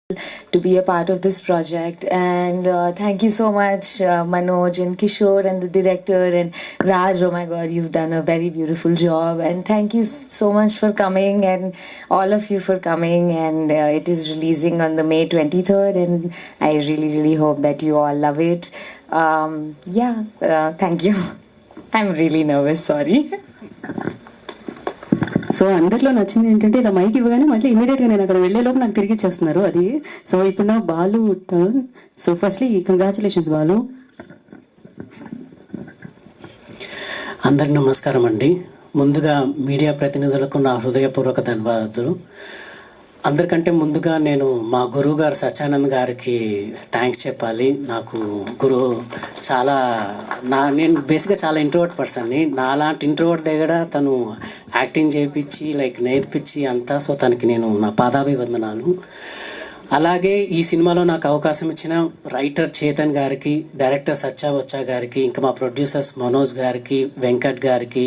to be a part of this project, and thank you so much, Manoj and Kishore and the director and Raj. Oh my God, you've done a very beautiful job, and thank you so much for coming, and all of you for coming. And it is releasing on the May 23rd, and I really hope that you all love it. Thank you. I'm really nervous, sorry. So అందరిలో నచ్చింది ఏంటంటే ఇలా mic ఇవ్వగానే మళ్ళీ ఇమీడియట్గా నేను అక్కడ వెళ్ళేలోపు నాకు తిరిగి ఇచ్చేస్తున్నారు అది. సో ఇప్పుడు నా Balu turn. So firstly congratulations Balu. అందరికి నమస్కారం అండి. ముందుగా మీడియా ప్రతినిధులకు నా హృదయపూర్వక ధన్యవాదాలు. అందరికంటే ముందుగా నేను మా గురువు గారు సత్యానంద్ గారికి థ్యాంక్స్ చెప్పాలి. నాకు నేను బేసిక్గా చాలా ఇంట్రోవర్ట్ పర్సన్ని. నాలాంటి ఇంట్రోవర్ట్ దగ్గర తను యాక్టింగ్ చేయించి నేర్పించి అంతా. సో తనకి నేను నా పాదాభివందనాలు. అలాగే ఈ సినిమాలో నాకు అవకాశం ఇచ్చిన రైటర్ చేతన్ గారికి, డైరెక్టర్ సచ్చా బొచ్చా గారికి, ఇంకా మా ప్రొడ్యూసర్స్ మనోజ్ గారికి, వెంకట్ గారికి,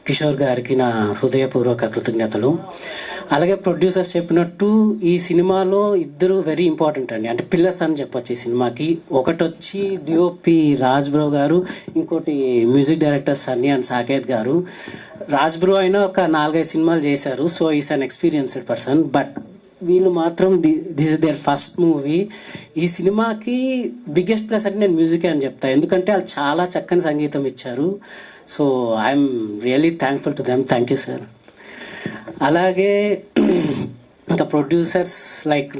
కిషోర్ గారికి నా హృదయపూర్వక కృతజ్ఞతలు. అలాగే ప్రొడ్యూసర్స్ చెప్పినట్టు ఈ సినిమాలో ఇద్దరు వెరీ ఇంపార్టెంట్ అండి, అంటే పిల్లర్స్ అని చెప్పొచ్చు ఈ సినిమాకి. ఒకటి వచ్చి డిఓపి రాజ్ బ్రో గారు, ఇంకోటి music director Sunny and Saketh గారు. రాజ్ బ్రో అయినా ఒక 4-5 సినిమాలు చేశారు. So is an experienced person. But వీళ్ళు మాత్రం this is their first movie. ఈ సినిమాకి బిగ్గెస్ట్ ప్లస్ అంటే నేను మ్యూజికే అని చెప్తాను, ఎందుకంటే వాళ్ళు చాలా చక్కని సంగీతం ఇచ్చారు. So I'm really thankful to them. Thank you sir. అలాగే ఇంకా ప్రొడ్యూసర్స్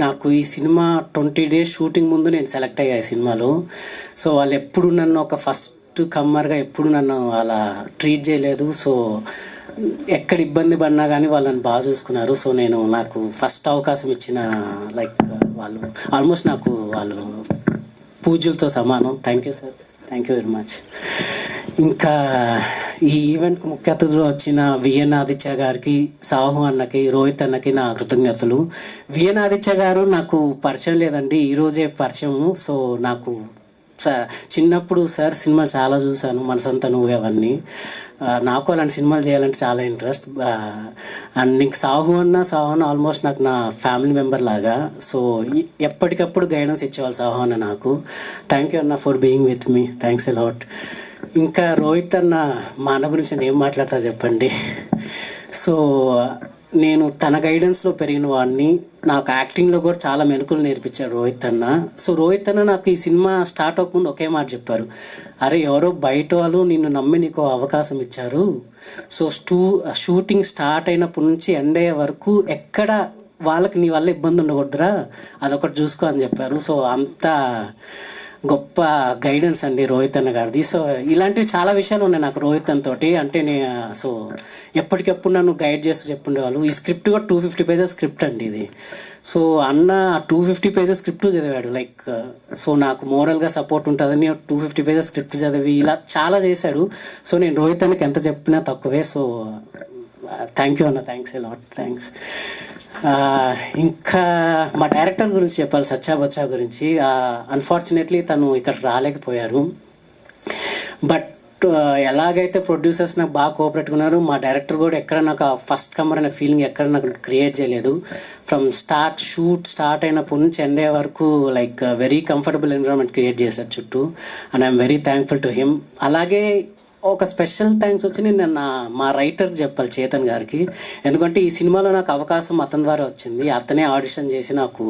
నాకు ఈ సినిమా 20 days షూటింగ్ ముందు నేను సెలెక్ట్ అయ్యా ఈ సినిమాలో. సో వాళ్ళు ఎప్పుడు నన్ను ఒక ఫస్ట్ కమ్మర్గా ఎప్పుడు నన్ను అలా ట్రీట్ చేయలేదు. సో ఎక్కడ ఇబ్బంది పడినా కానీ వాళ్ళని బాగా చూసుకున్నారు. సో నాకు ఫస్ట్ అవకాశం ఇచ్చిన వాళ్ళు ఆల్మోస్ట్ వాళ్ళు పూజలతో సమానం. Thank you sir. Thank you very much. ఇంకా ఈ ఈవెంట్కి ముఖ్య అతిథులు వచ్చిన విఎన్ ఆదిత్య గారికి, సాహు అన్నకి, రోహిత్ అన్నకి నా కృతజ్ఞతలు. విఎన్ ఆదిత్య గారు నాకు పరిచయం లేదండి, ఈరోజే పరిచయం. సో నాకు చిన్నప్పుడు సార్ సినిమాలు చాలా చూశాను, మనసంతా నువ్వే అవన్నీ. నాకు అలాంటి సినిమాలు చేయాలంటే చాలా ఇంట్రెస్ట్. అండ్ ఇంక సాహు అన్న ఆల్మోస్ట్ నాకు నా ఫ్యామిలీ మెంబర్ లాగా. సో ఎప్పటికప్పుడు గైడెన్స్ ఇచ్చేవాళ్ళు సాహు అన్న నాకు. థ్యాంక్ యూ అన్న for being with me. Thanks a lot. ఇంకా రోహిత్ అన్న, మా అన్న గురించి నేను ఏం మాట్లాడతా చెప్పండి. సో నేను తన గైడెన్స్లో పెరిగిన వాడిని. నాకు యాక్టింగ్లో కూడా చాలా మెలకులు నేర్పించాడు రోహిత్ అన్న. సో రోహిత్ అన్న నాకు ఈ సినిమా స్టార్ట్ అవ్వకముందు ఒకే మాట చెప్పారు, అరే ఎవరో బయట వాళ్ళు నిన్ను నమ్మి నీకు అవకాశం ఇచ్చారు. సో షూటింగ్ స్టార్ట్ అయినప్పటి నుంచి ఎండ్ అయ్యే వరకు ఎక్కడ వాళ్ళకి నీ వల్ల ఇబ్బంది ఉండకూడదురా, అదొకటి చూసుకో అని చెప్పారు. సో అంత గొప్ప గైడెన్స్ అండి రోహిత్ అన్న గారిది. సో ఇలాంటివి చాలా విషయాలు ఉన్నాయి నాకు రోహిత్ అన్న తోటి. అంటే సో ఎప్పటికెప్పుడు నన్ను గైడ్ చేస్తూ చెప్పుండేవాళ్ళు. ఈ స్క్రిప్ట్ కూడా 250 pages స్క్రిప్ట్ అండి ఇది. సో అన్న 250 pages స్క్రిప్ట్ చదివాడు. సో నాకు మోరల్గా సపోర్ట్ ఉంటుందని 250 pages స్క్రిప్ట్ చదివి ఇలా చాలా చేశాడు. సో నేను రోహిత్ అన్నకి ఎంత చెప్పినా తక్కువే. సో థ్యాంక్ యూ అన్న. Thanks a lot. థ్యాంక్స్. ఇంకా మా డైరెక్టర్ గురించి చెప్పాలి, సచ్చా బొచ్చా గురించి. అన్ఫార్చునేట్లీ తను ఇక్కడ రాలేకపోయారు. బట్ ఎలాగైతే ప్రొడ్యూసర్స్ నాకు బాగా కోఆపరేట్ ఉన్నారు, మా డైరెక్టర్ కూడా ఎక్కడ నాకు ఫస్ట్ కమర్ అనే ఫీలింగ్ ఎక్కడ నాకు క్రియేట్ చేయలేదు. ఫ్రమ్ షూట్ స్టార్ట్ అయినప్పటి నుంచి ఎండ్ అయ్యే వరకు వెరీ కంఫర్టబుల్ ఎన్విరాన్మెంట్ క్రియేట్ చేశారు చుట్టూ. And I'm very thankful to him. అలాగే ఒక స్పెషల్ థ్యాంక్స్ వచ్చి నేను మా రైటర్ చెప్పాలి, చేతన్ గారికి. ఎందుకంటే ఈ సినిమాలో నాకు అవకాశం అతని ద్వారా వచ్చింది. అతనే ఆడిషన్ చేసి నాకు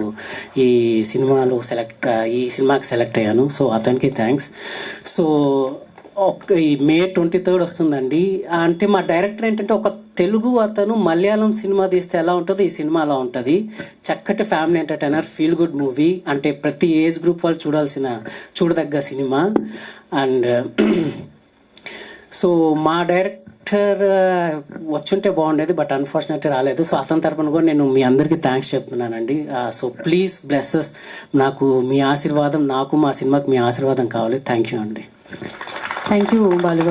ఈ సినిమాకి సెలెక్ట్ అయ్యాను. సో అతనికి థ్యాంక్స్. సో ఈ May 23rd వస్తుందండి. అంటే మా డైరెక్టర్ ఏంటంటే ఒక తెలుగు అతను మలయాళం సినిమా తీస్తే ఎలా ఉంటుందో ఈ సినిమా అలా ఉంటుంది. చక్కటి family entertainer, feel good movie. అంటే ప్రతి ఏజ్ గ్రూప్ వాళ్ళు చూడదగ్గ సినిమా. అండ్ సో మా డైరెక్టర్ వచ్చుంటే బాగుండేది, బట్ అన్ఫార్చునేట్లీ రాలేదు. సో అతని తరపున కూడా నేను మీ అందరికీ థ్యాంక్స్ చెప్తున్నానండి. సో ప్లీజ్ బ్లెస్సెస్, నాకు మీ ఆశీర్వాదం, నాకు మా సినిమాకి మీ ఆశీర్వాదం కావాలి. థ్యాంక్ యూ అండి. Thank you Balu.